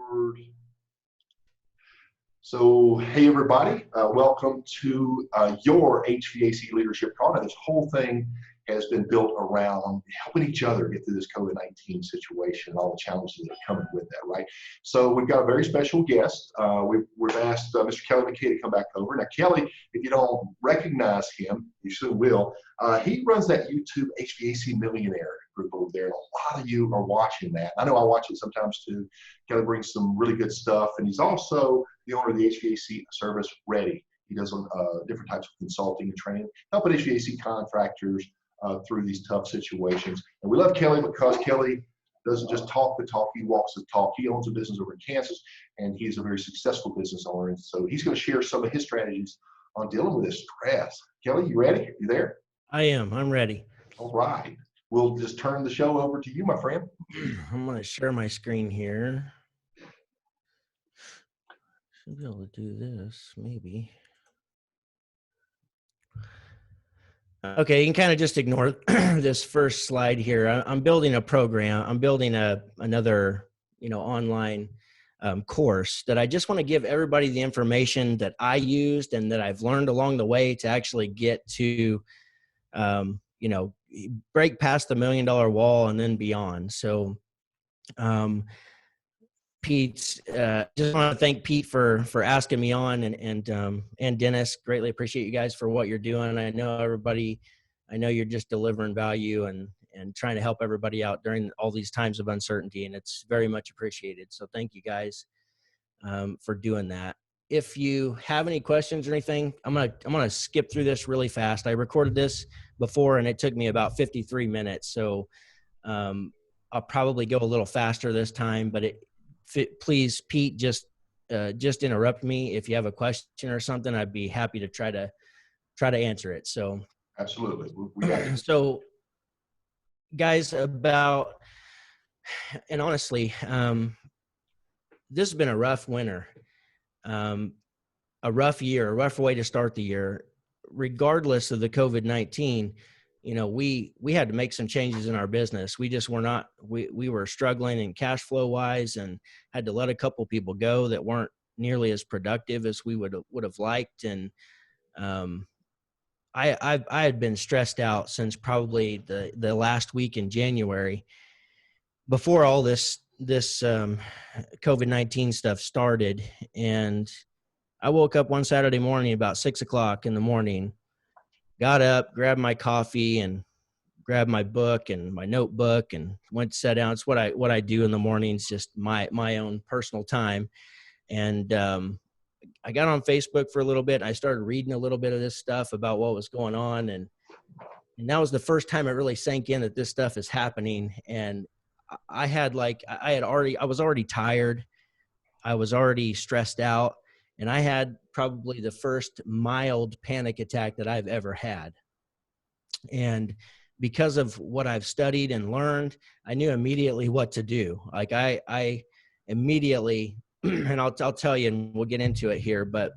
record. So, hey everybody, welcome to your HVAC Leadership Call. Now, this whole thing has been built around helping each other get through this COVID-19 situation and all the challenges that are coming with that, right? So we've got a very special guest. We've asked Mr. Kelly McKay to come back over. Now, Kelly, if you don't recognize him, you soon will. He runs that YouTube HVAC Millionaire group over there, and a lot of you are watching that. I know I watch it sometimes too. Kelly brings some really good stuff, and he's also the owner of the HVAC service Ready. He does different types of consulting and training, helping HVAC contractors through these tough situations. And we love Kelly because Kelly doesn't just talk the talk, he walks the talk. He owns a business over in Kansas, and he's a very successful business owner. And so he's going to share some of his strategies on dealing with this stress. Kelly, you ready? You there? I am. I'm ready. All right. We'll just turn the show over to you, my friend. I'm going to share my screen here. Should be able to do this, maybe. Okay, you can kind of just ignore this first slide here. I'm building a program. I'm building another, online course that I just want to give everybody the information that I used and that I've learned along the way to actually get to, break past the $1 million wall and then beyond. So, Pete, just want to thank Pete for asking me on, and Dennis, greatly appreciate you guys for what you're doing. I know you're just delivering value and trying to help everybody out during all these times of uncertainty, and it's very much appreciated. So thank you guys for doing that. If you have any questions or anything, I'm gonna skip through this really fast. I recorded this before and it took me about 53 minutes. So I'll probably go a little faster this time, but please, Pete, just interrupt me if you have a question or something. I'd be happy to try to answer it. So absolutely, we got it. So, guys, and honestly, this has been a rough winter, a rough year, a rough way to start the year. Regardless of the COVID-19, we had to make some changes in our business. We just we were struggling in cash flow wise and had to let a couple people go that weren't nearly as productive as we would have liked. And I had been stressed out since probably the last week in January before all this COVID-19 stuff started. And I woke up one Saturday morning about 6 o'clock in the morning, got up, grabbed my coffee and grabbed my book and my notebook and went to sit down. It's what I do in the mornings, just my own personal time. And I got on Facebook for a little bit. And I started reading a little bit of this stuff about what was going on. And that was the first time it really sank in that this stuff is happening. And I was already tired. I was already stressed out. And I had probably the first mild panic attack that I've ever had. And because of what I've studied and learned, I knew immediately what to do. Like I immediately, and I'll tell you, and we'll get into it here, but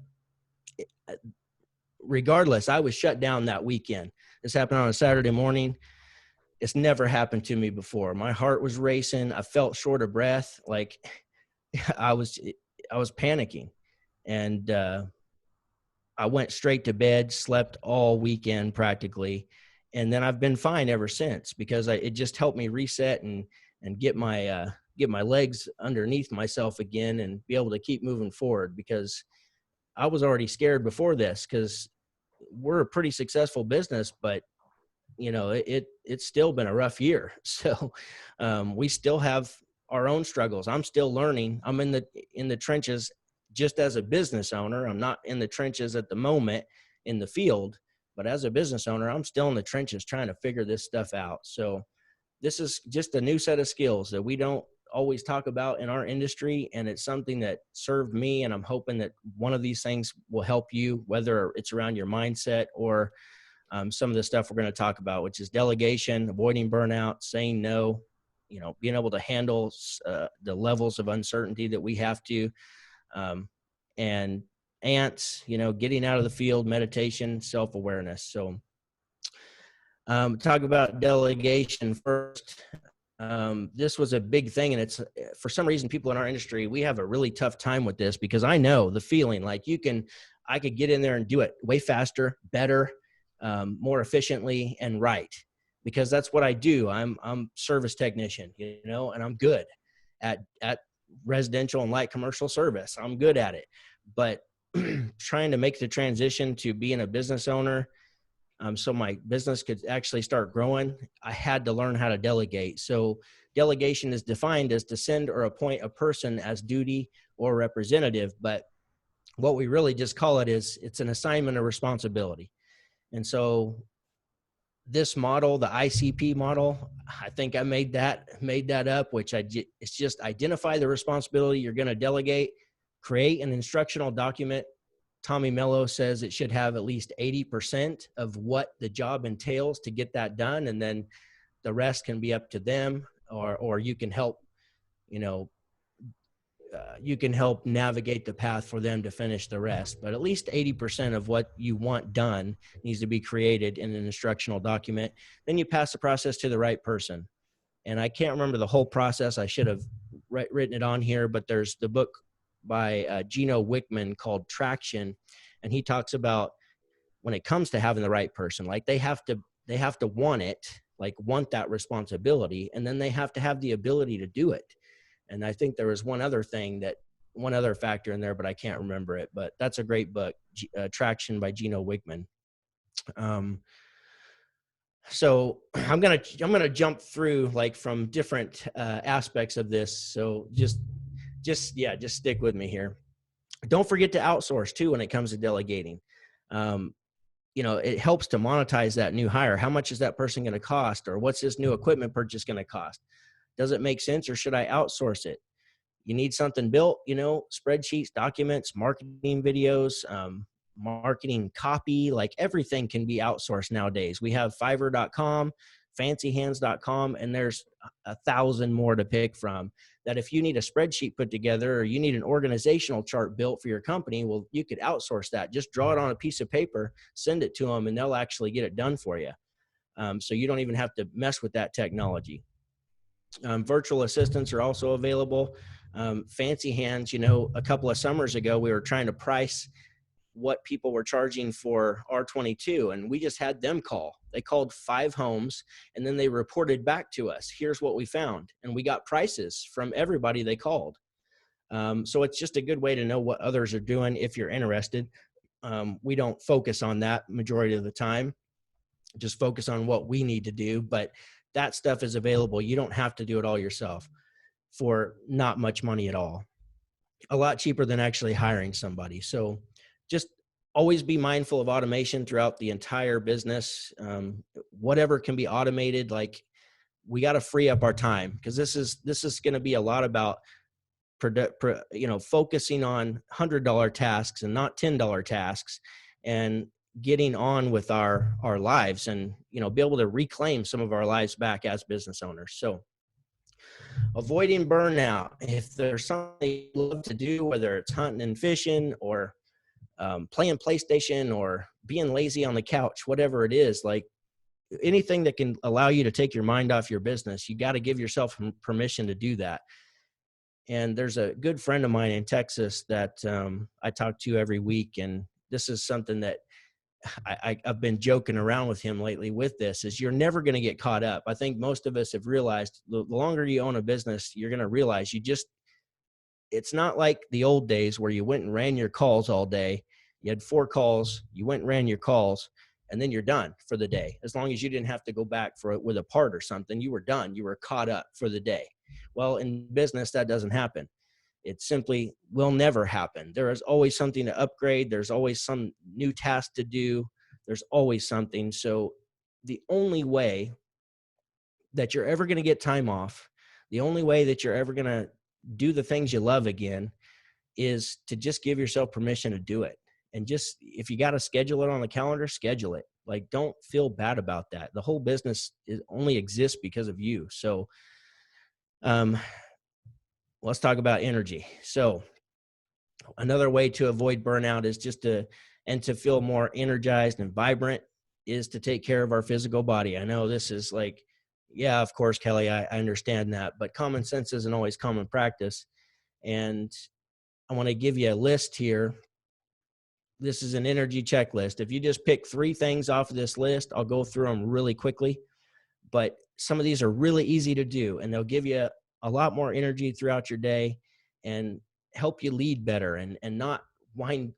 regardless, I was shut down that weekend. This happened on a Saturday morning. It's never happened to me before. My heart was racing. I felt short of breath. Like I was panicking. And I went straight to bed, slept all weekend practically. And then I've been fine ever since because it just helped me reset and get my legs underneath myself again and be able to keep moving forward, because I was already scared before this because we're a pretty successful business, but it's still been a rough year. So we still have our own struggles. I'm still learning. I'm in the trenches just as a business owner. I'm not in the trenches at the moment in the field, but as a business owner, I'm still in the trenches trying to figure this stuff out. So this is just a new set of skills that we don't always talk about in our industry. And it's something that served me. And I'm hoping that one of these things will help you, whether it's around your mindset or some of the stuff we're going to talk about, which is delegation, avoiding burnout, saying no, being able to handle the levels of uncertainty that we have to, and ants, getting out of the field, meditation, self-awareness. So talk about delegation first. this was a big thing. And it's, for some reason, people in our industry, we have a really tough time with this, because I know the feeling like I could get in there and do it way faster, better, more efficiently and right, because that's what I do. I'm service technician, and I'm good at residential and light commercial service. I'm good at it, but trying to make the transition to being a business owner, so my business could actually start growing, I had to learn how to delegate. So delegation is defined as to send or appoint a person as duty or representative, but what we really just call it is it's an assignment of responsibility. And so this model, the ICP model, I think I made that up, which it's just identify the responsibility you're going to delegate, create an instructional document. Tommy Mello says it should have at least 80% of what the job entails to get that done. And then the rest can be up to them, or you can help, you can help navigate the path for them to finish the rest. But at least 80% of what you want done needs to be created in an instructional document. Then you pass the process to the right person. And I can't remember the whole process. I should have written it on here, but there's the book by Gino Wickman called Traction. And he talks about when it comes to having the right person, like they have to want it, like want that responsibility. And then they have to have the ability to do it. And I think there was one other factor in there, but I can't remember it. But that's a great book, Traction by Gino Wickman. So I'm gonna jump through like from different aspects of this. So just stick with me here. Don't forget to outsource too when it comes to delegating. It helps to monetize that new hire. How much is that person going to cost, or what's this new equipment purchase going to cost? Does it make sense, or should I outsource it? You need something built, spreadsheets, documents, marketing videos, marketing copy, like everything can be outsourced nowadays. We have Fiverr.com, fancyhands.com, and there's 1,000 more to pick from. That if you need a spreadsheet put together, or you need an organizational chart built for your company, well, you could outsource that. Just draw it on a piece of paper, send it to them, and they'll actually get it done for you. So you don't even have to mess with that technology. Virtual assistants are also available. Fancy Hands, a couple of summers ago, we were trying to price what people were charging for R22, and we just had them call. They called 5 homes, and then they reported back to us, here's what we found. And we got prices from everybody they called. So it's just a good way to know what others are doing if you're interested. We don't focus on that majority of the time, just focus on what we need to do, but that stuff is available. You don't have to do it all yourself for not much money at all. A lot cheaper than actually hiring somebody. So just always be mindful of automation throughout the entire business. Whatever can be automated, like we got to free up our time, because this is going to be a lot about focusing on $100 tasks and not $10 tasks, and getting on with our lives, and be able to reclaim some of our lives back as business owners. So avoiding burnout. If there's something you love to do, whether it's hunting and fishing, or playing PlayStation, or being lazy on the couch, whatever it is, like anything that can allow you to take your mind off your business, you got to give yourself permission to do that. And there's a good friend of mine in Texas that I talk to every week, and this is something that I've been joking around with him lately with this, is you're never going to get caught up. I think most of us have realized the longer you own a business, you're going to realize it's not like the old days where you went and ran your calls all day. You had 4 calls, you went and ran your calls, and then you're done for the day. As long as you didn't have to go back with a part or something, you were done. You were caught up for the day. Well, in business, that doesn't happen. It simply will never happen. There is always something to upgrade. There's always some new task to do. There's always something. So the only way that you're ever going to get time off, the only way that you're ever going to do the things you love again, is to just give yourself permission to do it. And just, if you got to schedule it on the calendar, schedule it. Like, don't feel bad about that. The whole business only exists because of you. So, let's talk about energy. So another way to avoid burnout is to feel more energized and vibrant, is to take care of our physical body. I know this is like Yeah, of course, Kelly, I understand that, but common sense isn't always common practice. And I want to give you a list here. This is an energy checklist. If you just pick 3 things off of this list, I'll go through them really quickly, but some of these are really easy to do, and they'll give you a lot more energy throughout your day and help you lead better and not wind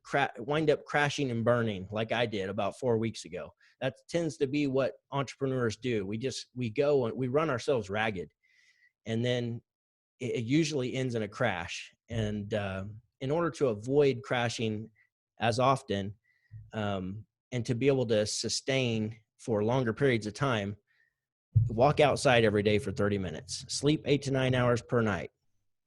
up crashing and burning like I did about 4 weeks ago. That tends to be what entrepreneurs do. We go and we run ourselves ragged, and then it usually ends in a crash. And in order to avoid crashing as often, and to be able to sustain for longer periods of time, walk outside every day for 30 minutes, sleep 8 to 9 hours per night,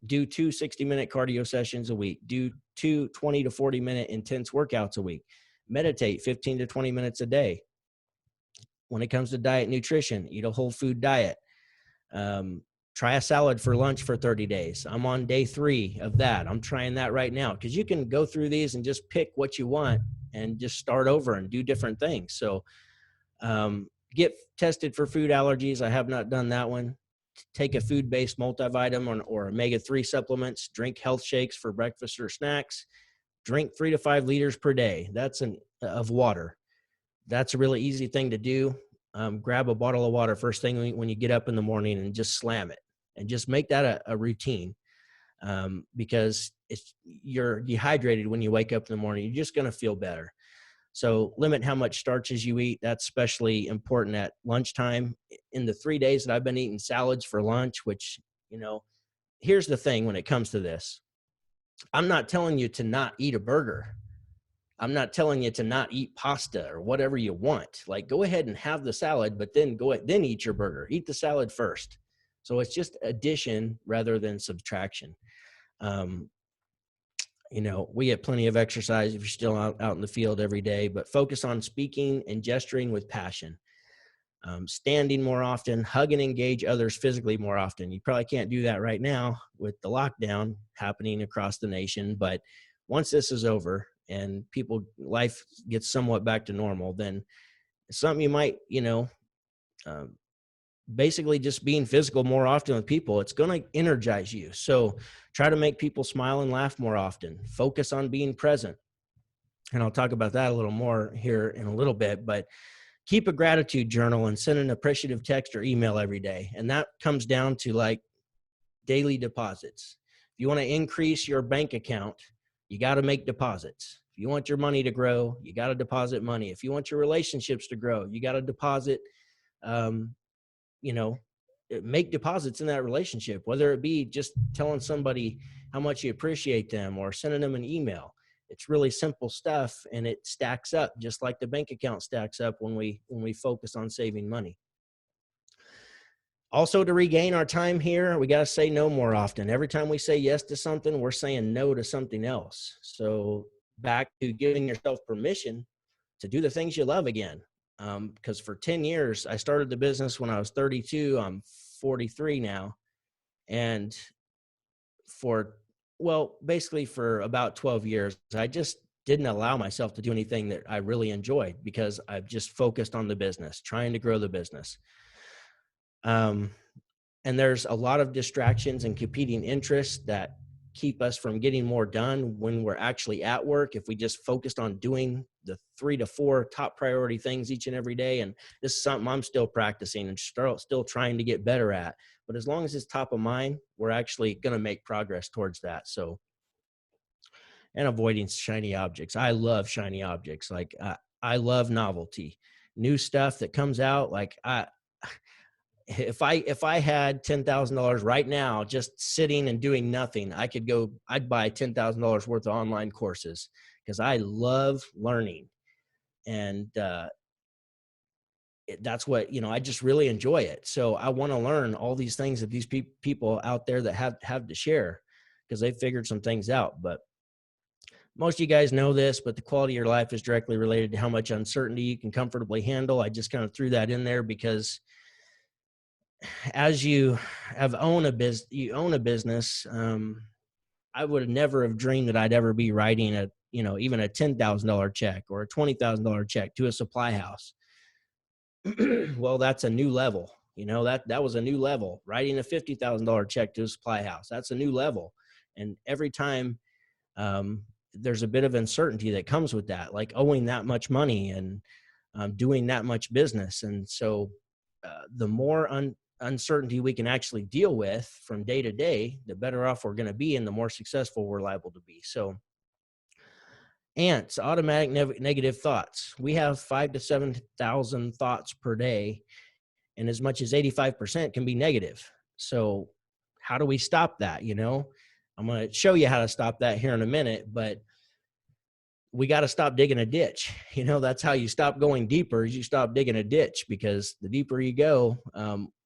do 2 60-minute cardio sessions a week, do 2 20 to 40-minute intense workouts a week, meditate 15 to 20 minutes a day. When it comes to diet nutrition, eat a whole food diet. Try a salad for lunch for 30 days. I'm on day 3 of that. I'm trying that right now, because you can go through these and just pick what you want and just start over and do different things. So get tested for food allergies. I have not done that one. Take a food-based multivitamin or omega-3 supplements. Drink health shakes for breakfast or snacks. Drink 3 to 5 liters per day. That's of water. That's a really easy thing to do. Grab a bottle of water first thing when you get up in the morning and just slam it, and just make that a routine, because you're dehydrated when you wake up in the morning. You're just going to feel better. So limit how much starches you eat. That's especially important at lunchtime. In the 3 days that I've been eating salads for lunch, which, here's the thing when it comes to this. I'm not telling you to not eat a burger. I'm not telling you to not eat pasta or whatever you want. Like, go ahead and have the salad, but then then eat your burger. Eat the salad first. So it's just addition rather than subtraction. We get plenty of exercise if you're still out in the field every day, but focus on speaking and gesturing with passion. Standing more often, hug and engage others physically more often. You probably can't do that right now with the lockdown happening across the nation, but once this is over and life gets somewhat back to normal, then it's something you might, basically just being physical more often with people, it's going to energize you. So try to make people smile and laugh more often. Focus on being present. And I'll talk about that a little more here in a little bit, but keep a gratitude journal and send an appreciative text or email every day. And that comes down to like daily deposits. If you want to increase your bank account, you got to make deposits. If you want your money to grow, you got to deposit money. If you want your relationships to grow, you got to deposit, make deposits in that relationship, whether it be just telling somebody how much you appreciate them or sending them an email. It's really simple stuff, and it stacks up just like the bank account stacks up when we focus on saving money. Also, to regain our time here, we got to say no more often. Every time we say yes to something, we're saying no to something else. So back to giving yourself permission to do the things you love again. Because for 10 years, I started the business when I was 32. I'm 43 now. And basically for about 12 years, I just didn't allow myself to do anything that I really enjoyed because I've just focused on the business, trying to grow the business. And there's a lot of distractions and competing interests that keep us from getting more done when we're actually at work. If we just focused on doing the 3 to 4 top priority things each and every day, and this is something I'm still practicing and still trying to get better at, but as long as it's top of mind, we're actually going to make progress towards that. So, and avoiding shiny objects. I love shiny objects. Like I love novelty, new stuff that comes out. Like if I had $10,000 right now, just sitting and doing nothing, I'd buy $10,000 worth of online courses because I love learning. And that's what, I just really enjoy it. So I want to learn all these things that these people out there that have to share because they figured some things out. But most of you guys know this, but the quality of your life is directly related to how much uncertainty you can comfortably handle. I just kind of threw that in there because as you own a business, I would never have dreamed that I'd ever be writing even a $10,000 check or a $20,000 check to a supply house. Well, that's a new level. You know, that was a new level. Writing a $50,000 check to a supply house, that's a new level. And every time there's a bit of uncertainty that comes with that, like owing that much money and doing that much business. And so the more uncertainty we can actually deal with from day to day, the better off we're going to be and the more successful we're liable to be. So ants, automatic negative thoughts. We have 5 to 7,000 thoughts per day, and as much as 85% can be negative. So how do we stop that? You know, I'm going to show you how to stop that here in a minute, but we got to stop digging a ditch. You know, that's how you stop going deeper, is you stop digging a ditch, because the deeper you go,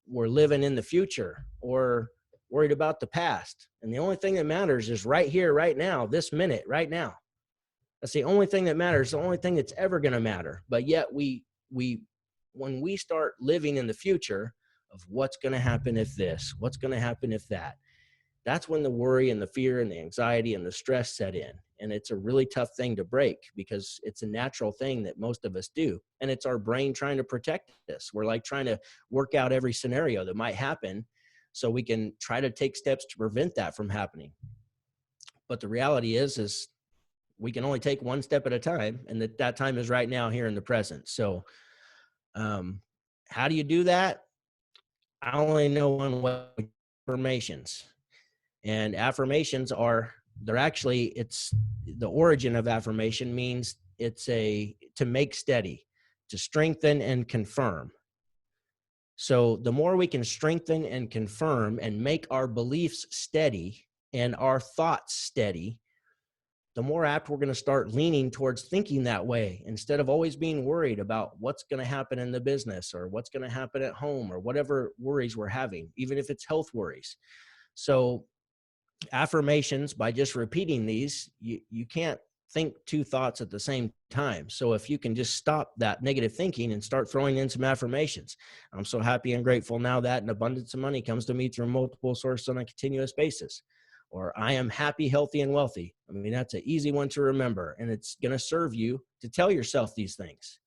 we're living in the future or worried about the past. And the only thing that matters is right here, right now, this minute, right now. That's the only thing that matters, the only thing that's ever going to matter. But yet when we start living in the future of what's going to happen if this, what's going to happen if that, that's when the worry and the fear and the anxiety and the stress set in. And it's a really tough thing to break, because it's a natural thing that most of us do. And it's our brain trying to protect us. We're like trying to work out every scenario that might happen so we can try to take steps to prevent that from happening. But the reality is we can only take one step at a time, and that time is right now, here in the present. So how do you do that? I only know one way: affirmations. And affirmations it's the origin of affirmation means it's to make steady, to strengthen and confirm. So the more we can strengthen and confirm and make our beliefs steady and our thoughts steady, the more apt we're going to start leaning towards thinking that way, instead of always being worried about what's going to happen in the business or what's going to happen at home or whatever worries we're having, even if it's health worries. So affirmations, by just repeating these, you can't think two thoughts at the same time. So if you can just stop that negative thinking and start throwing in some affirmations: I'm so happy and grateful now that an abundance of money comes to me through multiple sources on a continuous basis. Or I am happy, healthy, and wealthy. I mean, that's an easy one to remember, and it's going to serve you to tell yourself these things,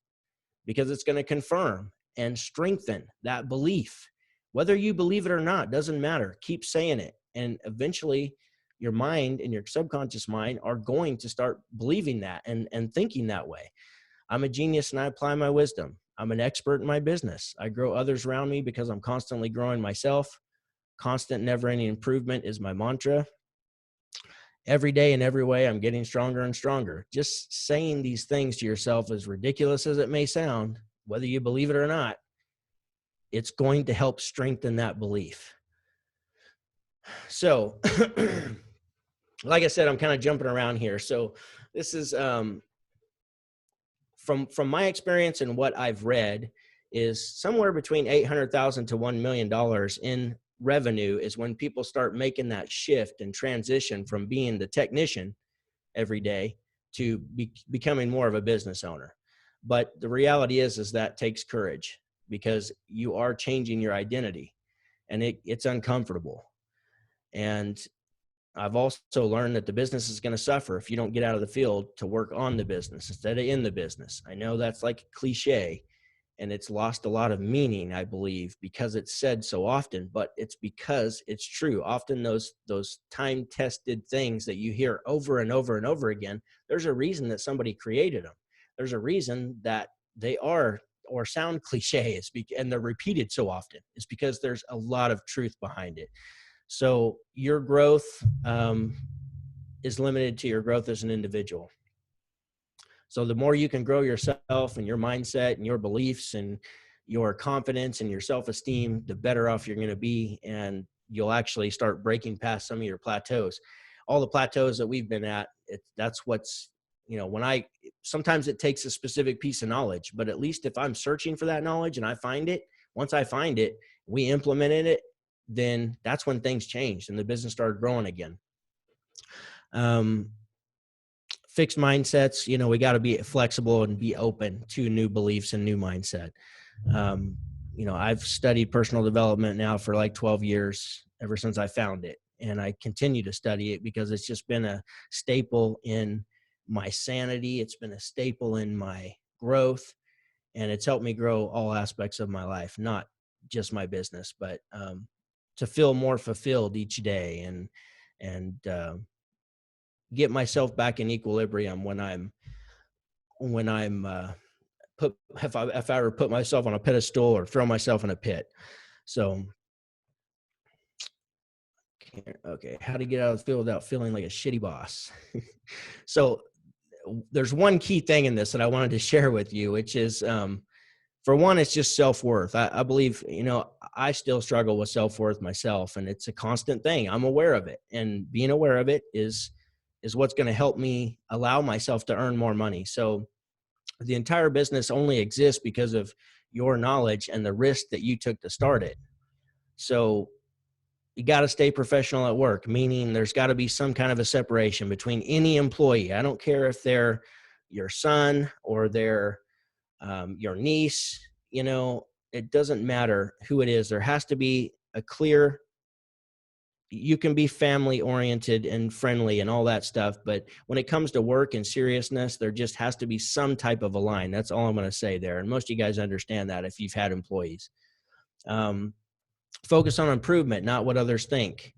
because it's going to confirm and strengthen that belief. Whether you believe it or not, doesn't matter. Keep saying it. And eventually your mind and your subconscious mind are going to start believing that and thinking that way. I'm a genius and I apply my wisdom. I'm an expert in my business. I grow others around me because I'm constantly growing myself. Constant, never-ending improvement is my mantra. Every day in every way, I'm getting stronger and stronger. Just saying these things to yourself, as ridiculous as it may sound, whether you believe it or not, it's going to help strengthen that belief. So, like I said, I'm kind of jumping around here. So this is from my experience and what I've read, is somewhere between $800,000 to $1 million in revenue is when people start making that shift and transition from being the technician every day to becoming more of a business owner. But the reality is that takes courage, because you are changing your identity, and it's uncomfortable. And I've also learned that the business is going to suffer if you don't get out of the field to work on the business instead of in the business. I know that's like a cliche, and it's lost a lot of meaning, I believe, because it's said so often, but it's because it's true. Often those time-tested things that you hear over and over and over again, there's a reason that somebody created them. There's a reason that they are or sound cliche, and they're repeated so often. It's because there's a lot of truth behind it. So your growth is limited to your growth as an individual. So the more you can grow yourself and your mindset and your beliefs and your confidence and your self-esteem, the better off you're going to be. And you'll actually start breaking past some of your plateaus. All the plateaus that we've been at, that's what's, sometimes it takes a specific piece of knowledge, but at least if I'm searching for that knowledge and I find it, once I find it, we implemented it, then that's when things changed and the business started growing again. Fixed mindsets, we got to be flexible and be open to new beliefs and new mindset. I've studied personal development now for like 12 years, ever since I found it. And I continue to study it because it's just been a staple in my sanity. It's been a staple in my growth, and it's helped me grow all aspects of my life, not just my business, but to feel more fulfilled each day, and get myself back in equilibrium when I'm put if I ever put myself on a pedestal or throw myself in a pit. So okay, how to get out of the field without feeling like a shitty boss. So there's one key thing in this that I wanted to share with you, which is, for one, it's just self-worth. I believe, I still struggle with self-worth myself, and it's a constant thing. I'm aware of it, and being aware of it is what's going to help me allow myself to earn more money. So the entire business only exists because of your knowledge and the risk that you took to start it. So you got to stay professional at work, meaning there's got to be some kind of a separation between any employee. I don't care if they're your son or they're your niece, it doesn't matter who it is. There has to be a clear, you can be family oriented and friendly and all that stuff, but when it comes to work and seriousness, there just has to be some type of a line. That's all I'm going to say there. And most of you guys understand that if you've had employees. Focus on improvement, not what others think.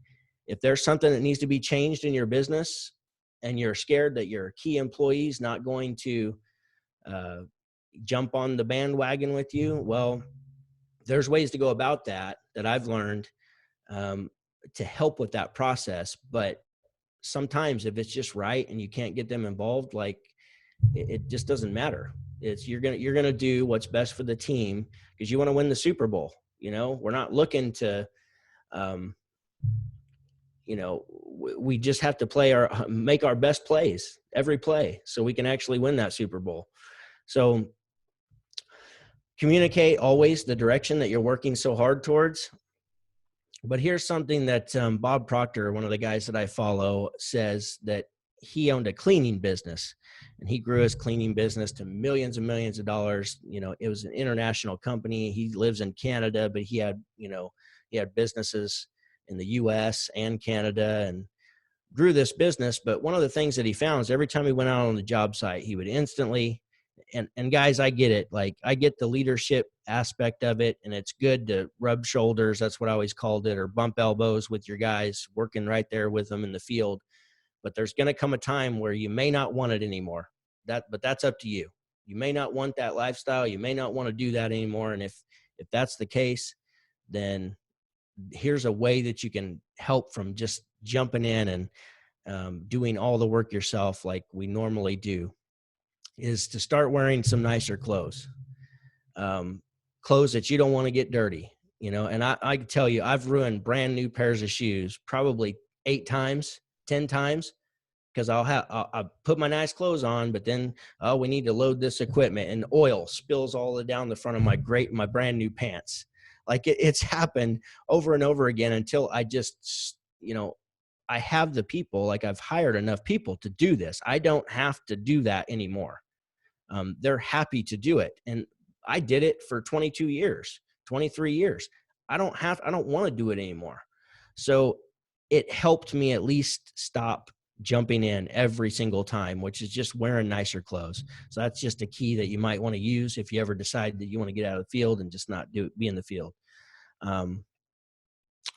If there's something that needs to be changed in your business and you're scared that your key employee's not going to jump on the bandwagon with you, well, there's ways to go about that I've learned to help with that process. But sometimes if it's just right and you can't get them involved, like it just doesn't matter. It's you're gonna do what's best for the team because you want to win the Super Bowl. We're not looking to we just have to make our best plays every play so we can actually win that Super Bowl. So communicate always the direction that you're working so hard towards. But here's something that Bob Proctor, one of the guys that I follow, says that he owned a cleaning business and he grew his cleaning business to millions and millions of dollars. It was an international company. He lives in Canada, but he had businesses in the US and Canada and grew this business. But one of the things that he found is every time he went out on the job site, he would instantly, and guys, I get it. Like I get the leadership aspect of it, and it's good to rub shoulders. That's what I always called it, or bump elbows with your guys, working right there with them in the field. But there's going to come a time where you may not want it anymore. But that's up to you. You may not want that lifestyle. You may not want to do that anymore. And if that's the case, then here's a way that you can help from just jumping in and doing all the work yourself like we normally do, is to start wearing some nicer clothes, clothes that you don't want to get dirty, and I can tell you, I've ruined brand new pairs of shoes probably 8 times, 10 times, because I'll put my nice clothes on, but then, we need to load this equipment and oil spills all down the front of my brand new pants. Like it's happened over and over again until I just, I have the people, like I've hired enough people to do this. I don't have to do that anymore. They're happy to do it. And I did it for 22 years, 23 years. I don't want to do it anymore. So it helped me at least stop jumping in every single time, which is just wearing nicer clothes. So that's just a key that you might want to use if you ever decide that you want to get out of the field and just not be in the field.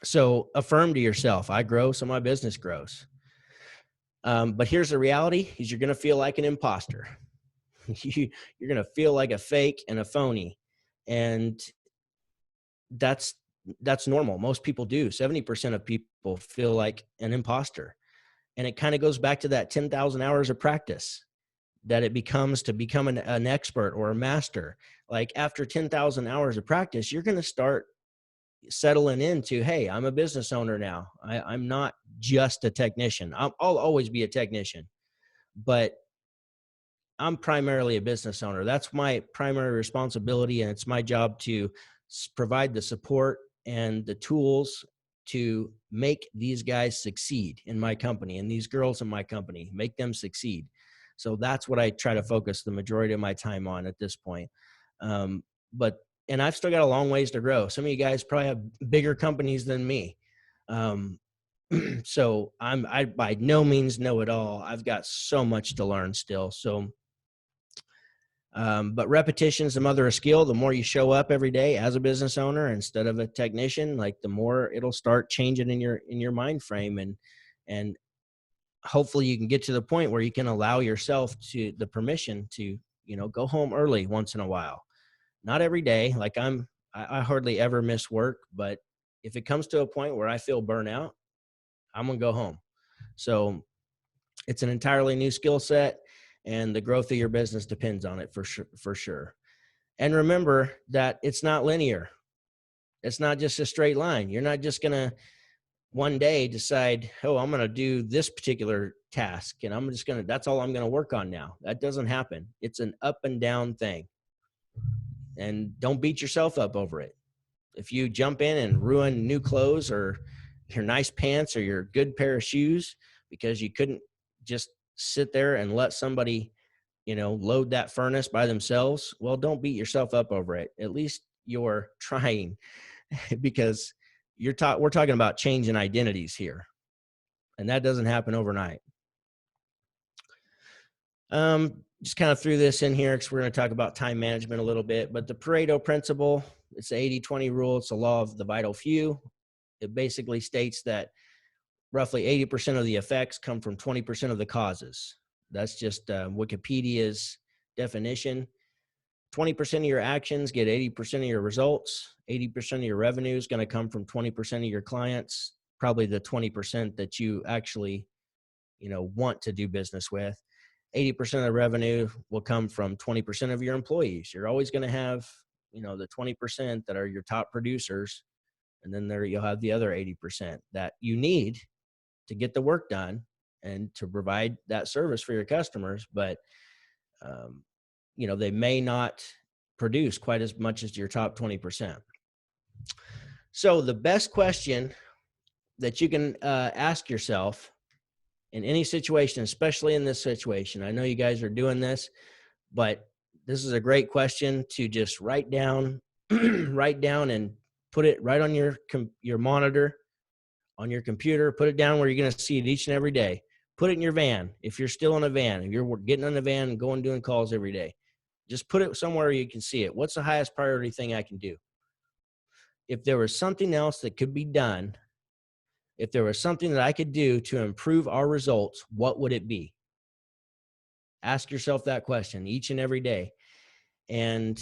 So affirm to yourself, I grow, so my business grows. But here's the reality, is you're going to feel like an imposter. You're going to feel like a fake and a phony. And that's normal. Most people do. 70% of people feel like an imposter. And it kind of goes back to that 10,000 hours of practice that it becomes to become an expert or a master. Like after 10,000 hours of practice, you're going to start settling into, hey, I'm a business owner now. I'm not just a technician. I'll always be a technician, but I'm primarily a business owner. That's my primary responsibility. And it's my job to provide the support and the tools to make these guys succeed in my company and these girls in my company, make them succeed. So that's what I try to focus the majority of my time on at this point. And I've still got a long ways to grow. Some of you guys probably have bigger companies than me. So I by no means know it all. I've got so much to learn still. So But repetition is the mother of skill. The more you show up every day as a business owner instead of a technician, like the more it'll start changing in your mind frame, and hopefully you can get to the point where you can allow yourself to the permission to, go home early once in a while. Not every day. Like I hardly ever miss work, but if it comes to a point where I feel burnout, I'm gonna go home. So it's an entirely new skill set, and the growth of your business depends on it for sure. For sure. And remember that it's not linear. It's not just a straight line. You're not just gonna one day decide, oh, I'm gonna do this particular task, and that's all I'm gonna work on now. That doesn't happen. It's an up and down thing, and don't beat yourself up over it. If you jump in and ruin new clothes or your nice pants or your good pair of shoes because you couldn't just sit there and let somebody, load that furnace by themselves, well, don't beat yourself up over it. At least you're trying, because we're talking about changing identities here, and that doesn't happen overnight. Just kind of threw this in here because we're going to talk about time management a little bit, but the Pareto principle, it's the 80-20 rule. It's the law of the vital few. It basically states that roughly 80% of the effects come from 20% of the causes. That's just Wikipedia's definition. 20% of your actions get 80% of your results. 80% of your revenue is going to come from 20% of your clients, probably the 20% that you actually, want to do business with. 80% of the revenue will come from 20% of your employees. You're always going to have, the 20% that are your top producers. And then you'll have the other 80% that you need to get the work done and to provide that service for your customers. But, they may not produce quite as much as your top 20%. So the best question that you can ask yourself in any situation, especially in this situation, I know you guys are doing this, but this is a great question to just write down, write down and put it right on your monitor, on your computer. Put it down where you're going to see it each and every day. Put it in your van. If you're still in a van, if you're getting in a van and going doing calls every day, just put it somewhere you can see it. What's the highest priority thing I can do? If there was something else that could be done, if there was something that I could do to improve our results, what would it be? Ask yourself that question each and every day, and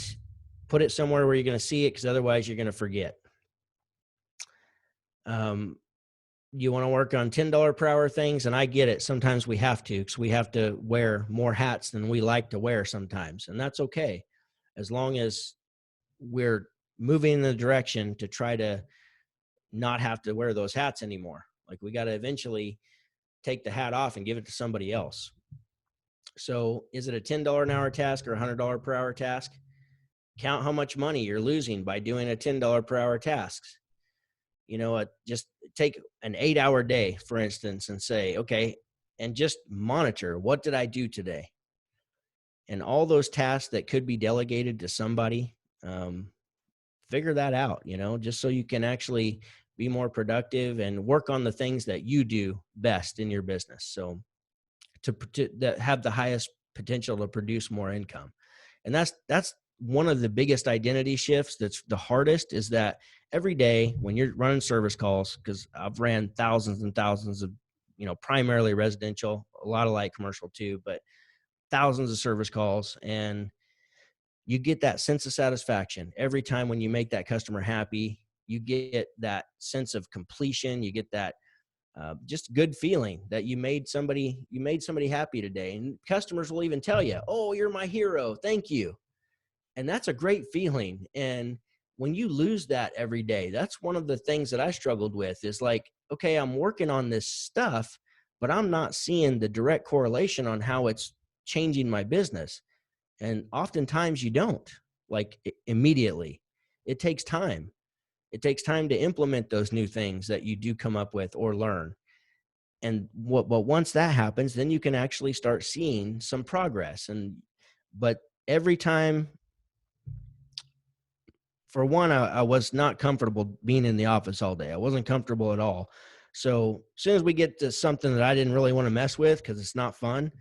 put it somewhere where you're going to see it, because otherwise you're going to forget. You want to work on $10 per hour things, and I get it. Sometimes we have to, because we have to wear more hats than we like to wear sometimes, and that's okay, as long as we're moving in the direction to try to not have to wear those hats anymore. Like, we got to eventually take the hat off and give it to somebody else. So is it a $10 an hour task or a $100 per hour task? Count how much money you're losing by doing a $10 per hour task. Just take an 8-hour day, for instance, and say, okay, and just monitor, what did I do today? And all those tasks that could be delegated to somebody, figure that out, just so you can actually be more productive and work on the things that you do best in your business. So that have the highest potential to produce more income. And that's one of the biggest identity shifts. That's the hardest, is that every day when you're running service calls, because I've ran thousands and thousands of, primarily residential, a lot of light commercial too, but thousands of service calls, and you get that sense of satisfaction every time when you make that customer happy. You get that sense of completion. You get that just good feeling that you made somebody happy today. And customers will even tell you, "Oh, you're my hero. Thank you." And that's a great feeling. And when you lose that every day, that's one of the things that I struggled with, is like, okay, I'm working on this stuff, but I'm not seeing the direct correlation on how it's changing my business. And oftentimes you don't, like, immediately. It takes time. It takes time to implement those new things that you do come up with or learn. And but once that happens, then you can actually start seeing some progress. But every time, for one, I was not comfortable being in the office all day. I wasn't comfortable at all. So as soon as we get to something that I didn't really want to mess with, because it's not fun,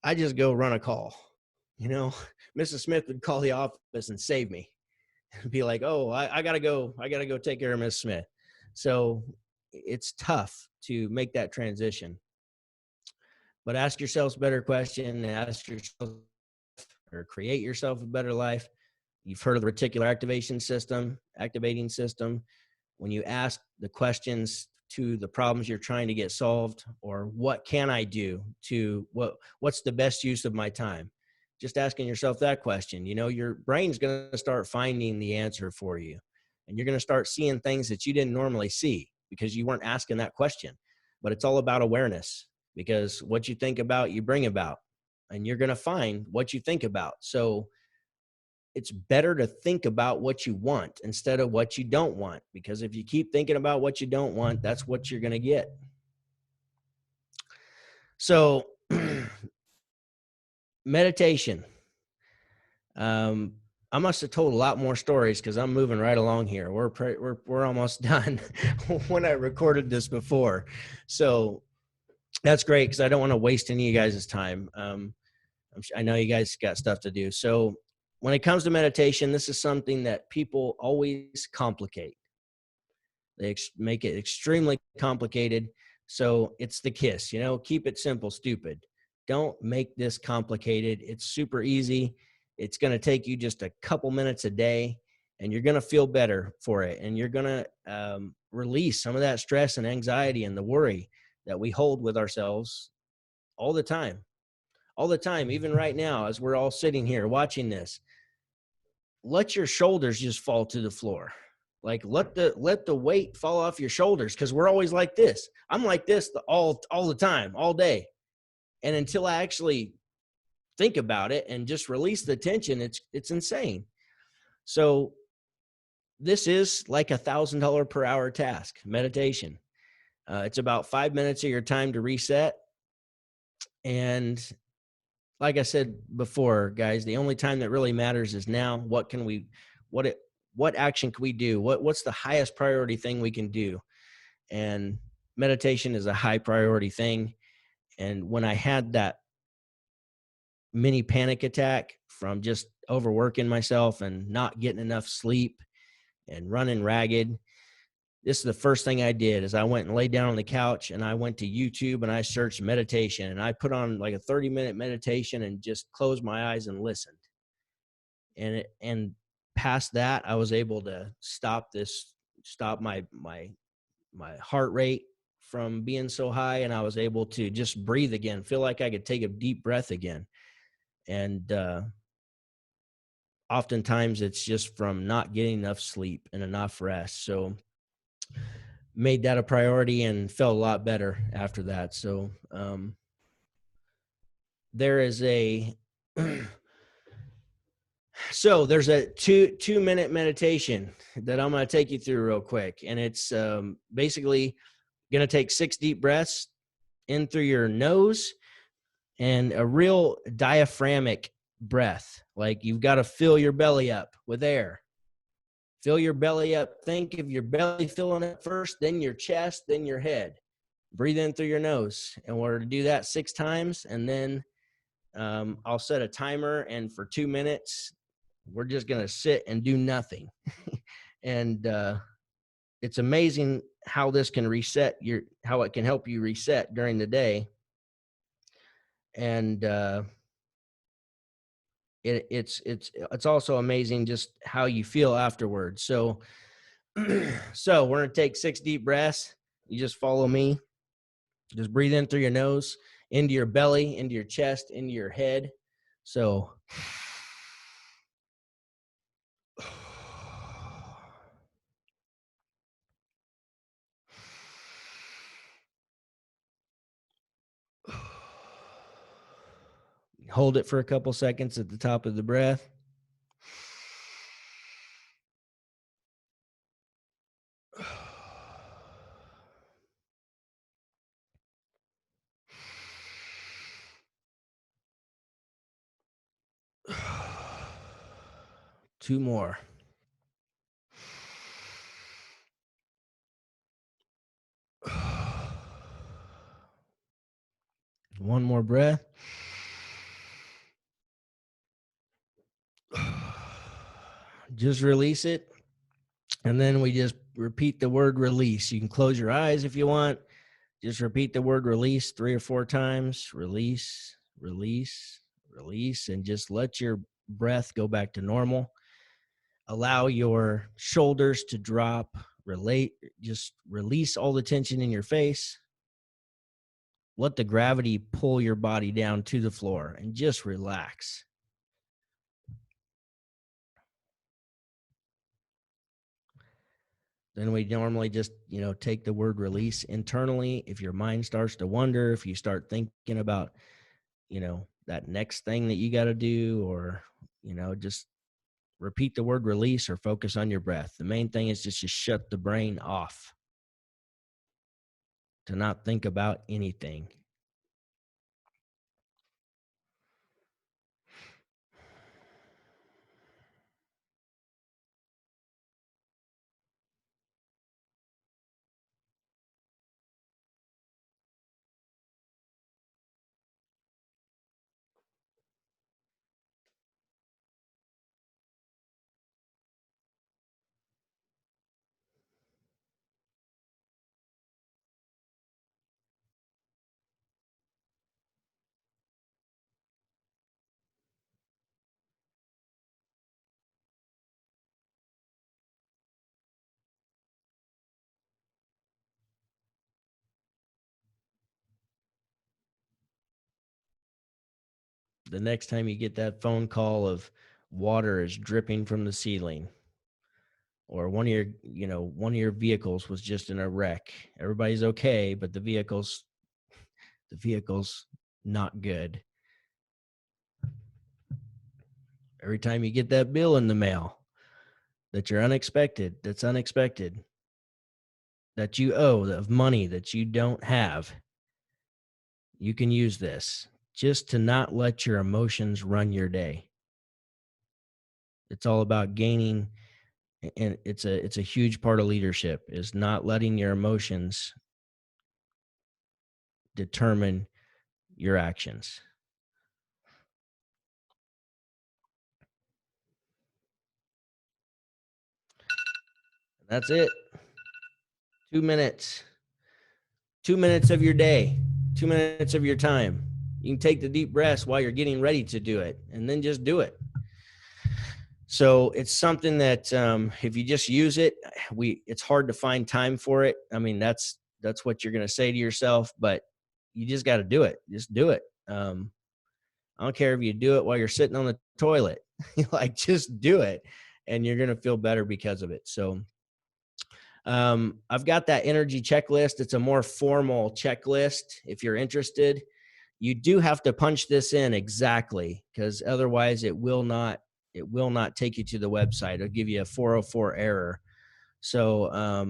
I just go run a call. You know, Mrs. Smith would call the office and save me and be like, oh, I gotta go. I gotta go take care of Miss Smith. So it's tough to make that transition. But ask yourselves a better question. Ask yourself or create yourself a better life. You've heard of the reticular activating system. When you ask the questions to the problems you're trying to get solved, or what can I do to what's the best use of my time? Just asking yourself that question, your brain's going to start finding the answer for you. And you're going to start seeing things that you didn't normally see because you weren't asking that question. But it's all about awareness, because what you think about, you bring about, and you're going to find what you think about. So it's better to think about what you want instead of what you don't want, because if you keep thinking about what you don't want, that's what you're going to get. So meditation. I must have told a lot more stories because I'm moving right along here. We're almost done when I recorded this before. So that's great, because I don't want to waste any of you guys' time. I know you guys got stuff to do. So when it comes to meditation, this is something that people always complicate. They make it extremely complicated. So it's the KISS, keep it simple, stupid. Don't make this complicated. It's super easy. It's going to take you just a couple minutes a day, and you're going to feel better for it. And you're going to release some of that stress and anxiety and the worry that we hold with ourselves all the time. All the time, even right now, as we're all sitting here watching this, let your shoulders just fall to the floor. Like let the weight fall off your shoulders, because we're always like this. I'm like this all the time, all day. And until I actually think about it and just release the tension, it's insane. So this is like $1,000 per hour task, meditation. It's about 5 minutes of your time to reset. And like I said before, guys, the only time that really matters is now. What action can we do? What's the highest priority thing we can do? And meditation is a high priority thing. And when I had that mini panic attack from just overworking myself and not getting enough sleep and running ragged, this is the first thing I did. Is I went and laid down on the couch, and I went to YouTube and I searched meditation, and I put on like a 30-minute meditation and just closed my eyes and listened. And past that, I was able to stop my heart rate from being so high, and I was able to just breathe again, feel like I could take a deep breath again. And oftentimes it's just from not getting enough sleep and enough rest. So made that a priority and felt a lot better after that. So there is a so there's a 2-minute meditation that I'm going to take you through real quick. And it's basically going to take 6 deep breaths in through your nose, and a real diaphragmatic breath. Like you've got to fill your belly up with air. Fill your belly up. Think of your belly filling up first, then your chest, then your head. Breathe in through your nose. And we're to do that 6 times. And then I'll set a timer. And for 2 minutes, we're just going to sit and do nothing. And it's amazing how this can how it can help you reset during the day. And it's also amazing just how you feel afterwards. So so we're going to take 6 deep breaths. You just follow me. Just breathe in through your nose, into your belly, into your chest, into your head. So hold it for a couple seconds at the top of the breath. Two more. One more breath. Just release it. And then we just repeat the word release. You can close your eyes if you want. Just repeat the word release 3 or 4 times. Release, release, release, and just let your breath go back to normal. Allow your shoulders to drop. Just release all the tension in your face. Let the gravity pull your body down to the floor and just relax. Then we normally just, take the word release internally. If your mind starts to wander, if you start thinking about, that next thing that you got to do, or, just repeat the word release or focus on your breath. The main thing is just to shut the brain off, to not think about anything. The next time you get that phone call of water is dripping from the ceiling, or one of your vehicles was just in a wreck. Everybody's okay, but the vehicle's not good. Every time you get that bill in the mail that's unexpected, that you owe, of money that you don't have, you can use this just to not let your emotions run your day. It's all about gaining, and it's a huge part of leadership, is not letting your emotions determine your actions. That's it. 2 minutes. 2 minutes of your day, 2 minutes of your time. You can take the deep breaths while you're getting ready to do it, and then just do it. So it's something that, if you just use it, it's hard to find time for it. I mean, that's what you're going to say to yourself, but you just got to do it. Just do it. I don't care if you do it while you're sitting on the toilet, like, just do it, and you're going to feel better because of it. So, I've got that energy checklist. It's a more formal checklist. If you're interested, you do have to punch this in exactly, because otherwise it will not take you to the website. It'll give you a 404 error. So, I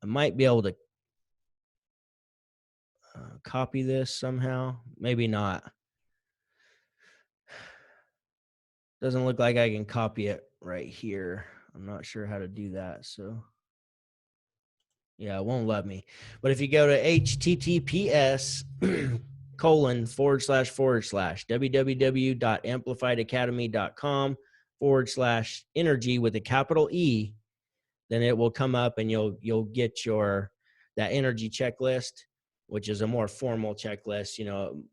might be able to copy this somehow. Maybe not. Doesn't look like I can copy it right here. I'm not sure how to do that. So, yeah, it won't let me. But if you go to https www.amplifiedacademy.com/energy with a capital E, then it will come up, and you'll get that energy checklist, which is a more formal checklist,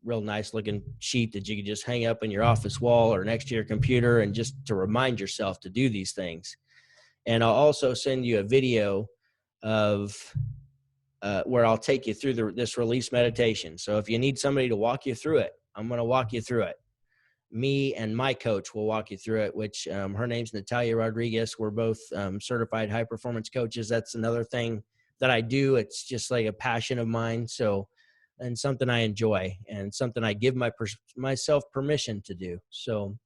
real nice looking sheet that you can just hang up in your office wall or next to your computer, and just to remind yourself to do these things. And I'll also send you a video of where I'll take you through this release meditation. So if you need somebody to walk you through it, I'm going to walk you through it. Me and my coach will walk you through it, which her name's Natalia Rodriguez. We're both certified high performance coaches. That's another thing that I do. It's just like a passion of mine. So, and something I enjoy, and something I give myself permission to do. So,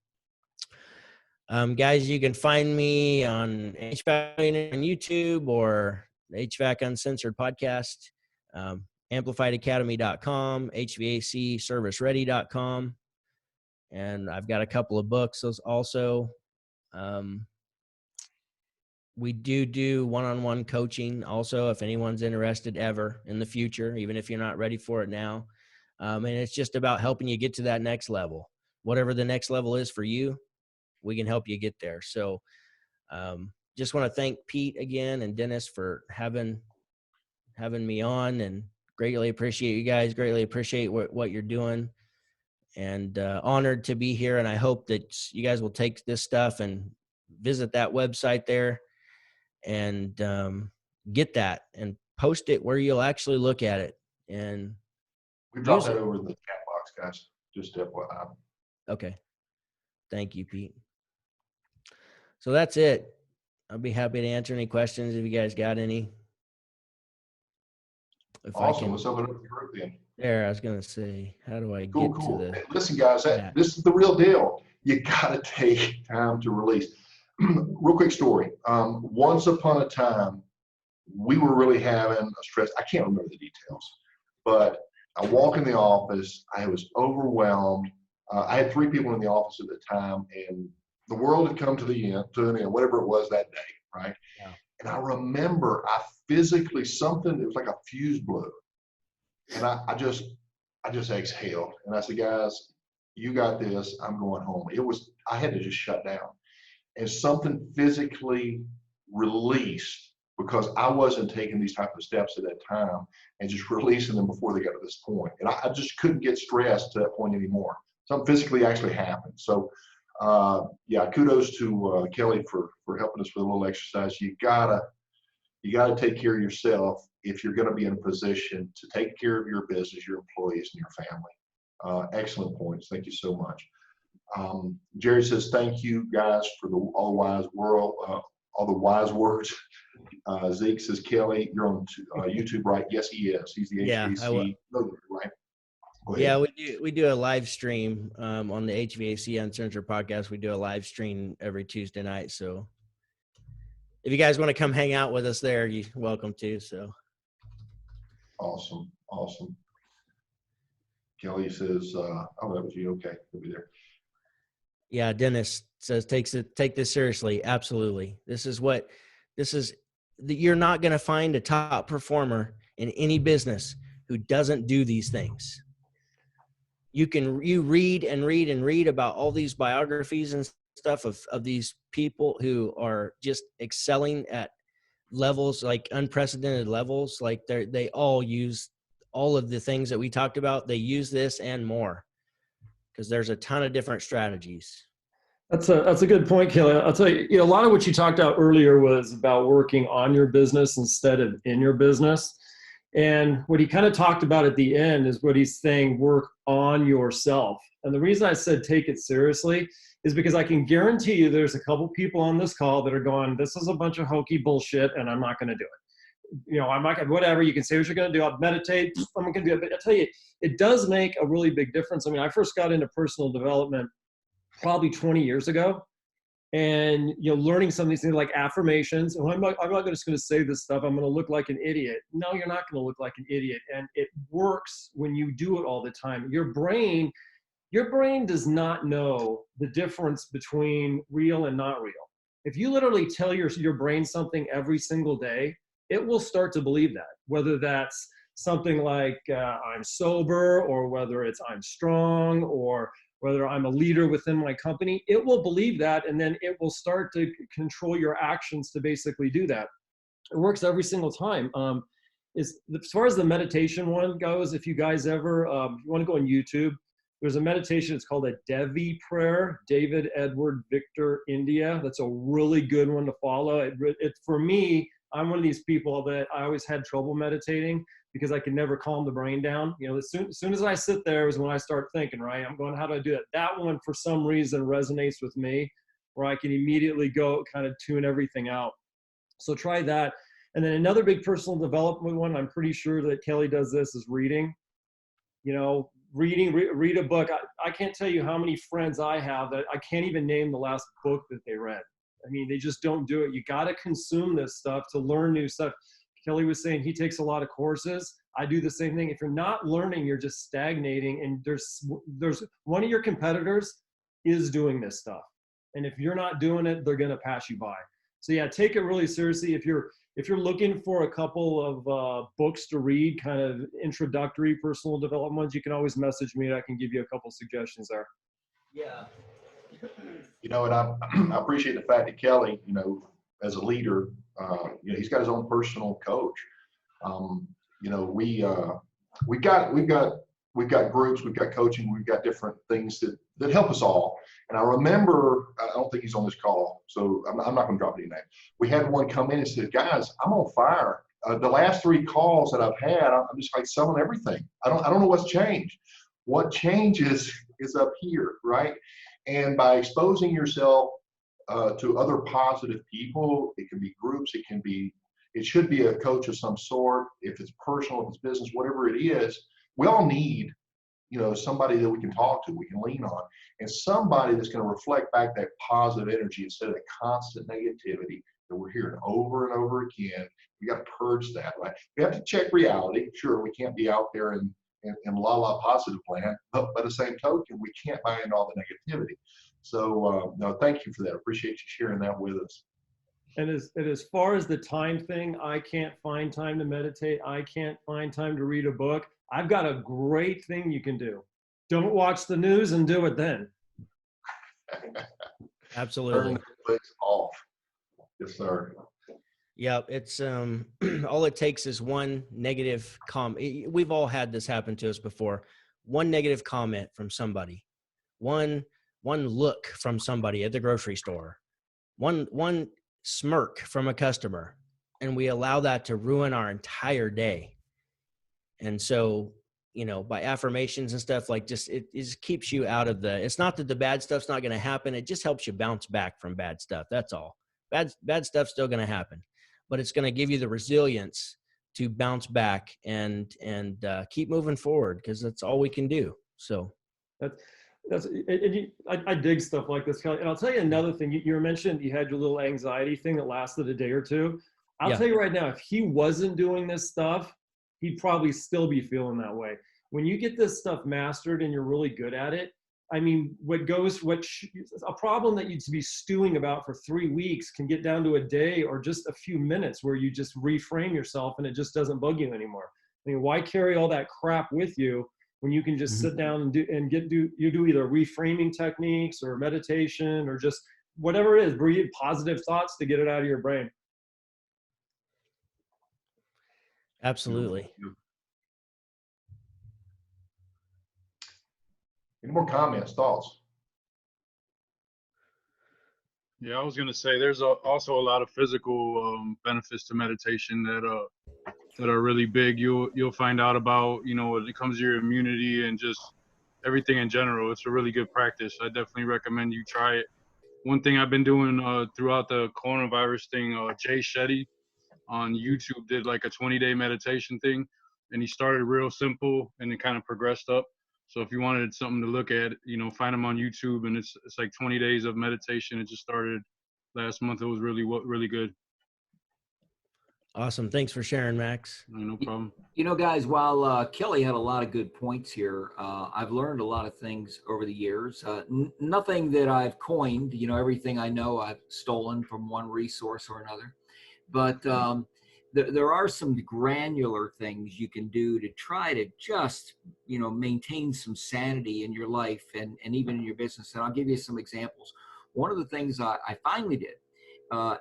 guys, you can find me on HVAC on YouTube, or the HVAC Uncensored podcast, amplifiedacademy.com, HVACserviceready.com. And I've got a couple of books. Those also, we do one-on-one coaching also, if anyone's interested ever in the future, even if you're not ready for it now. And it's just about helping you get to that next level. Whatever the next level is for you, we can help you get there. So Just want to thank Pete again and Dennis for having me on, and greatly appreciate you guys. Greatly appreciate what you're doing, and honored to be here. And I hope that you guys will take this stuff and visit that website there and get that and post it where you'll actually look at it. And we dropped that over in the chat box, guys. Just FYI. Okay. Thank you, Pete. So that's it. I'll be happy to answer any questions if you guys got any. If awesome. Let's open up the group then. There, I was going to say, how do I cool, get cool. to the... Hey, listen, guys, this is the real deal. You got to take time to release. Real quick story. Once upon a time, we were really having a stress. I can't remember the details, but I walk in the office. I was overwhelmed. I had 3 people in the office at the time, and the world had come to an end, whatever it was that day, right? Yeah. And I remember I physically, it was like a fuse blew. And I just exhaled. And I said, guys, you got this. I'm going home. I had to just shut down. And something physically released because I wasn't taking these type of steps at that time and just releasing them before they got to this point. And I just couldn't get stressed to that point anymore. Something physically actually happened. So yeah, kudos to Kelly for helping us with a little exercise. You gotta take care of yourself if you're going to be in a position to take care of your business, your employees, and your family. Excellent points. Thank you so much. Jerry says, thank you guys for all the wise words. Zeke says, Kelly, you're on YouTube, right? Yes, he is. He's the HVAC, right? Yeah, we do a live stream on the HVAC Uncensored podcast. We do a live stream every Tuesday night. So if you guys want to come hang out with us there, you're welcome to. So awesome. Kelly says, oh, that was you. Okay, we'll be there. Yeah, Dennis says, take this seriously. Absolutely. You're not going to find a top performer in any business who doesn't do these things. You read and read and read about all these biographies and stuff of these people who are just excelling at levels, like unprecedented levels. Like they all use all of the things that we talked about. They use this and more because there's a ton of different strategies. That's a good point, Kelly. I'll tell you, a lot of what you talked about earlier was about working on your business instead of in your business. And what he kind of talked about at the end is what he's saying, work on yourself. And the reason I said take it seriously is because I can guarantee you there's a couple people on this call that are going, this is a bunch of hokey bullshit and I'm not going to do it. I'm not going to, whatever, you can say what you're going to do. I'll meditate, I'm going to do it. But I tell you, it does make a really big difference. I mean, I first got into personal development probably 20 years ago. And, learning some of these things like affirmations. And I'm not just going to say this stuff. I'm going to look like an idiot. No, you're not going to look like an idiot. And it works when you do it all the time. Your brain does not know the difference between real and not real. If you literally tell your brain something every single day, it will start to believe that, whether that's something like I'm sober, or whether it's I'm strong, or whether I'm a leader within my company, it will believe that, and then it will start to control your actions to basically do that. It works every single time. As far as the meditation one goes, if you guys ever you want to go on YouTube, there's a meditation. It's called a Devi prayer, David, Edward, Victor, India. That's a really good one to follow. For me, I'm one of these people that I always had trouble meditating because I could never calm the brain down. As soon as I sit there is when I start thinking, right? I'm going, how do I do that? That one, for some reason, resonates with me, where I can immediately go kind of tune everything out. So try that. And then another big personal development one, I'm pretty sure that Kelly does this, is reading. Read a book. I can't tell you how many friends I have that I can't even name the last book that they read. I mean, they just don't do it. You got to consume this stuff to learn new stuff. Kelly was saying he takes a lot of courses. I do the same thing. If you're not learning, you're just stagnating. And there's one of your competitors is doing this stuff. And if you're not doing it, they're going to pass you by. So yeah, take it really seriously. If you're looking for a couple of books to read, kind of introductory personal development ones, you can always message me and I can give you a couple suggestions there. Yeah. And I appreciate the fact that Kelly, as a leader, he's got his own personal coach. Um, we've got groups, we've got coaching, we've got different things that help us all. And I remember, I don't think he's on this call, so I'm not going to drop any name. We had one come in and said, guys, I'm on fire. The last 3 calls that I've had, I'm just like selling everything. I don't know what's changed. What changes is up here, right? And by exposing yourself to other positive people, it can be groups, it should be a coach of some sort. If it's personal, if it's business, whatever it is, we all need, somebody that we can talk to, we can lean on, and somebody that's going to reflect back that positive energy instead of the constant negativity that we're hearing over and over again. We got to purge that, right? We have to check reality. Sure, we can't be out there in la positive land, but by the same token, we can't buy into all the negativity. So, no, thank you for that. I appreciate you sharing that with us. And as far as the time thing, I can't find time to meditate. I can't find time to read a book. I've got a great thing you can do. Don't watch the news and do it then. Absolutely. Turn the place off. Yes, sir. Yeah, it's all it takes is one negative comment. We've all had this happen to us before. One negative comment from somebody, one look from somebody at the grocery store, one smirk from a customer, and we allow that to ruin our entire day. And so, by affirmations and stuff, like it just keeps you out of it's not that the bad stuff's not going to happen. It just helps you bounce back from bad stuff. That's all. Bad stuff's still going to happen, but it's going to give you the resilience to bounce back and keep moving forward, because that's all we can do. So I dig stuff like this, Kelly. And I'll tell you another thing. You mentioned you had your little anxiety thing that lasted a day or two. I'll tell you right now, if he wasn't doing this stuff, he'd probably still be feeling that way. When you get this stuff mastered and you're really good at it, I mean, a problem that you'd be stewing about for 3 weeks can get down to a day or just a few minutes where you just reframe yourself and it just doesn't bug you anymore. I mean, why carry all that crap with you when you can just sit down and do either reframing techniques or meditation or just whatever it is, breathe positive thoughts to get it out of your brain. Absolutely. Any more comments, thoughts? Yeah, I was going to say there's also a lot of physical benefits to meditation that are really big. You'll find out about, when it comes to your immunity and just everything in general. It's a really good practice. I definitely recommend you try it. One thing I've been doing throughout the coronavirus thing, Jay Shetty on YouTube did like a 20-day meditation thing, and he started real simple and it kind of progressed up. So if you wanted something to look at, find him on YouTube, and it's like 20 days of meditation. It just started last month. It was really good. Awesome. Thanks for sharing, Max. No problem. Guys, while Kelly had a lot of good points here, I've learned a lot of things over the years. Nothing that I've coined, everything I know I've stolen from one resource or another. But there are some granular things you can do to try to just, maintain some sanity in your life and even in your business. And I'll give you some examples. One of the things I finally did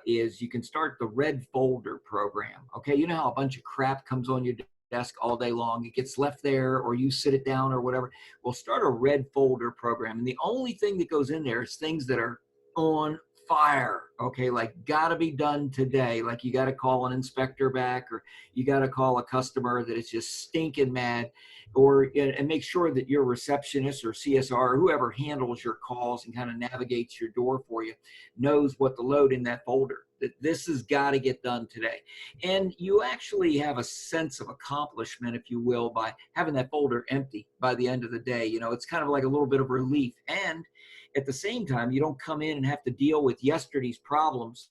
is you can start the red folder program. Okay, you know how a bunch of crap comes on your desk all day long, it gets left there or you sit it down or whatever. Well, start a red folder program. And the only thing that goes in there is things that are on fire. Okay, like gotta be done today. Like you got to call an inspector back, or you got to call a customer that is just stinking mad, and make sure that your receptionist or CSR or whoever handles your calls and kind of navigates your door for you knows what to load in that folder. That this has got to get done today. And you actually have a sense of accomplishment, if you will, by having that folder empty by the end of the day. It's kind of like a little bit of relief. And at the same time, you don't come in and have to deal with yesterday's problems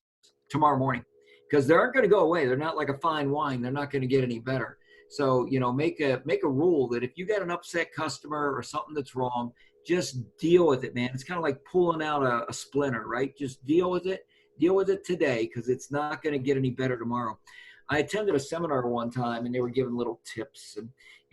tomorrow morning, because they aren't going to go away. They're not like a fine wine. They're not going to get any better. So, make a rule that if you got an upset customer or something that's wrong, just deal with it, man. It's kind of like pulling out a splinter, right? Just deal with it. Deal with it today, because it's not going to get any better tomorrow. I attended a seminar one time and they were giving little tips,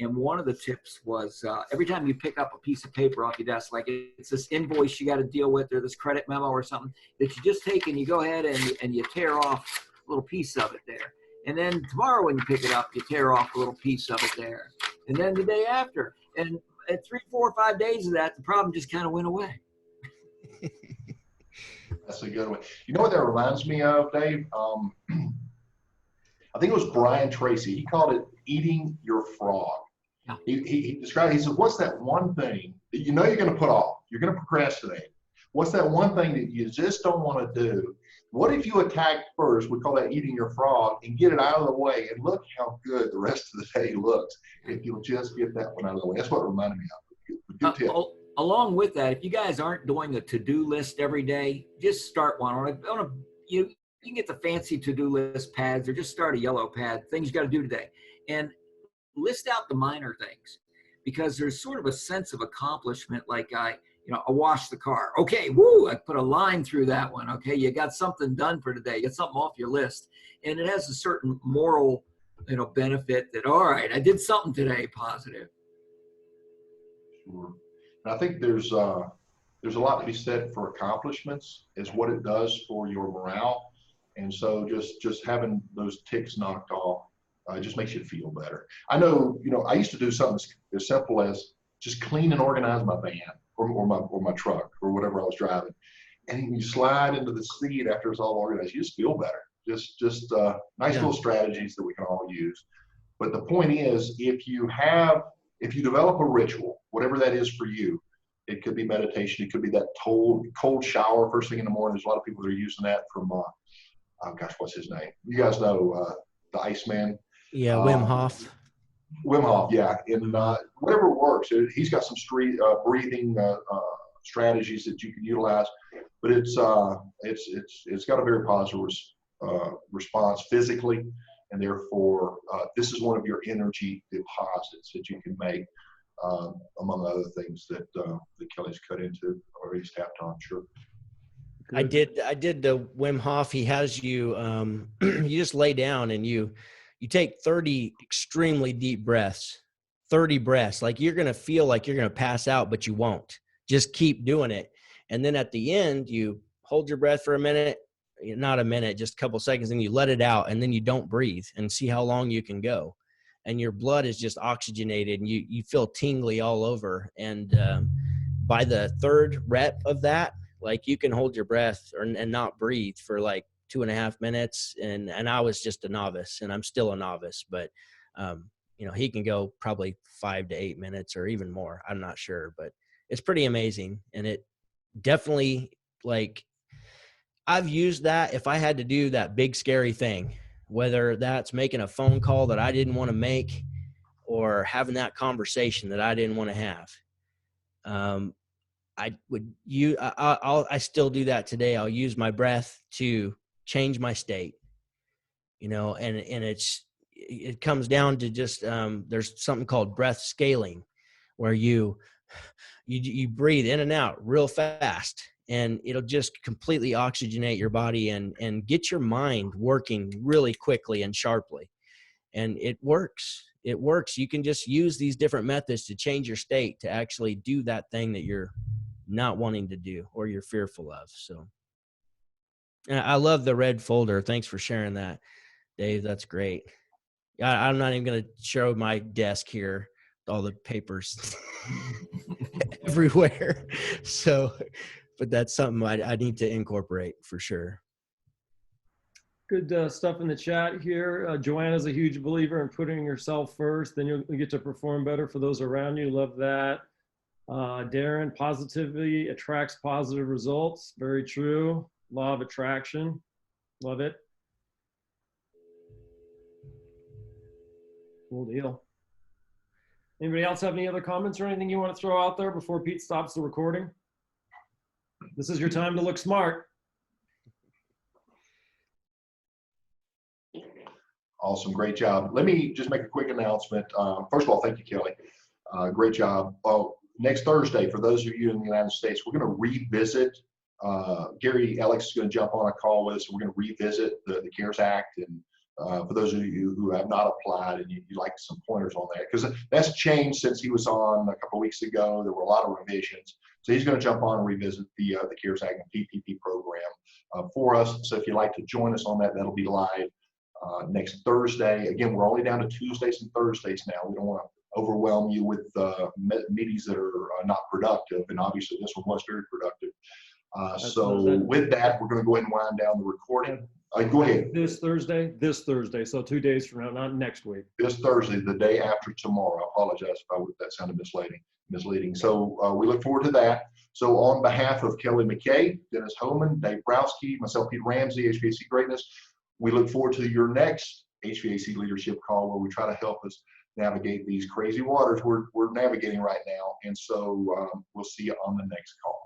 And one of the tips was every time you pick up a piece of paper off your desk, like it's this invoice you got to deal with or this credit memo or something, that you just take and you go ahead and you tear off a little piece of it there. And then tomorrow when you pick it up, you tear off a little piece of it there. And then the day after. And at 3, 4, 5 days of that, the problem just kind of went away. That's a good one. You know what that reminds me of, Dave? I think it was Brian Tracy. He called it eating your frog. Yeah. He described it. He said, what's that one thing that you know you're going to put off? You're going to procrastinate. What's that one thing that you just don't want to do? What if you attack first? We call that eating your frog, and get it out of the way, and look how good the rest of the day looks if you'll just get that one out of the way. That's what it reminded me of. Good tip. Along with that, if you guys aren't doing a to-do list every day, just start one. You can get the fancy to-do list pads, or just start a yellow pad, things you got to do today, and list out the minor things, because there's sort of a sense of accomplishment. Like I washed the car. Okay, woo! I put a line through that one. Okay, you got something done for today. Get something off your list, and it has a certain moral, benefit that, all right, I did something today positive. Sure. And I think there's a lot to be said for accomplishments, is what it does for your morale. And so just having those ticks knocked off just makes you feel better. I know, I used to do something as simple as just clean and organize my van or my truck or whatever I was driving. And you slide into the seat after it's all organized, you just feel better. Just nice little strategies that we can all use. But the point is, if you develop a ritual, whatever that is for you, it could be meditation, it could be that cold shower first thing in the morning. There's a lot of people that are using that from, what's his name? You guys know the Iceman. Yeah, Wim Hof. Wim Hof, yeah. And whatever works. He's got some breathing strategies that you can utilize, but it's got a very positive response physically, and therefore this is one of your energy deposits that you can make, among other things that Kelly's cut into or he's tapped on. Sure. I did the Wim Hof. He has you you just lay down and you take 30 extremely deep breaths, 30 breaths. Like you're going to feel like you're going to pass out, but you won't. Just keep doing it. And then at the end, you hold your breath for a minute, not a minute, just a couple seconds, and you let it out, and then you don't breathe and see how long you can go. And your blood is just oxygenated, and you feel tingly all over. And by the third rep of that, like you can hold your breath and not breathe for like 2.5 minutes. And I was just a novice, and I'm still a novice, but he can go probably 5 to 8 minutes or even more. I'm not sure, but it's pretty amazing. And it definitely, like, I've used that if I had to do that big scary thing, whether that's making a phone call that I didn't want to make or having that conversation that I didn't want to have. I still do that today. I'll use my breath to change my state, and it comes down to just, there's something called breath scaling, where you breathe in and out real fast, and it'll just completely oxygenate your body and get your mind working really quickly and sharply. And it works. It works. You can just use these different methods to change your state to actually do that thing that you're not wanting to do or you're fearful of. So I love the red folder. Thanks for sharing that, Dave. That's great. I'm not even going to show my desk here, all the papers everywhere. So, but that's something I need to incorporate for sure. Good stuff in the chat here. Joanna's a huge believer in putting yourself first, then you'll get to perform better for those around you. Love that. Darren, positivity attracts positive results. Very true. Law of attraction. Love it. Cool deal. Anybody else have any other comments or anything you want to throw out there before Pete stops the recording? This is your time to look smart. Awesome. Great job. Let me just make a quick announcement. First of all, thank you, Kelly. Great job. Next Thursday, for those of you in the United States, we're going to revisit, Gary Alex is going to jump on a call with us. We're going to revisit the CARES Act and for those of you who have not applied and you'd like some pointers on that, because that's changed since he was on a couple of weeks ago. There were a lot of revisions. So he's going to jump on and revisit the CARES Act and PPP program for us. So if you'd like to join us on that, that'll be live next Thursday. Again, we're only down to Tuesdays and Thursdays now. We don't want to overwhelm you with meetings that are not productive. And obviously this one was very productive. So with that, we're going to go ahead and wind down the recording. Go ahead. This Thursday, so 2 days from now, not next week. This Thursday, the day after tomorrow. I apologize if that sounded misleading. So we look forward to that. So on behalf of Kelly McKay, Dennis Homan, Dave Browski, myself, Pete Ramsey, HVAC Greatness, we look forward to your next HVAC leadership call where we try to help us navigate these crazy waters we're navigating right now. And so we'll see you on the next call.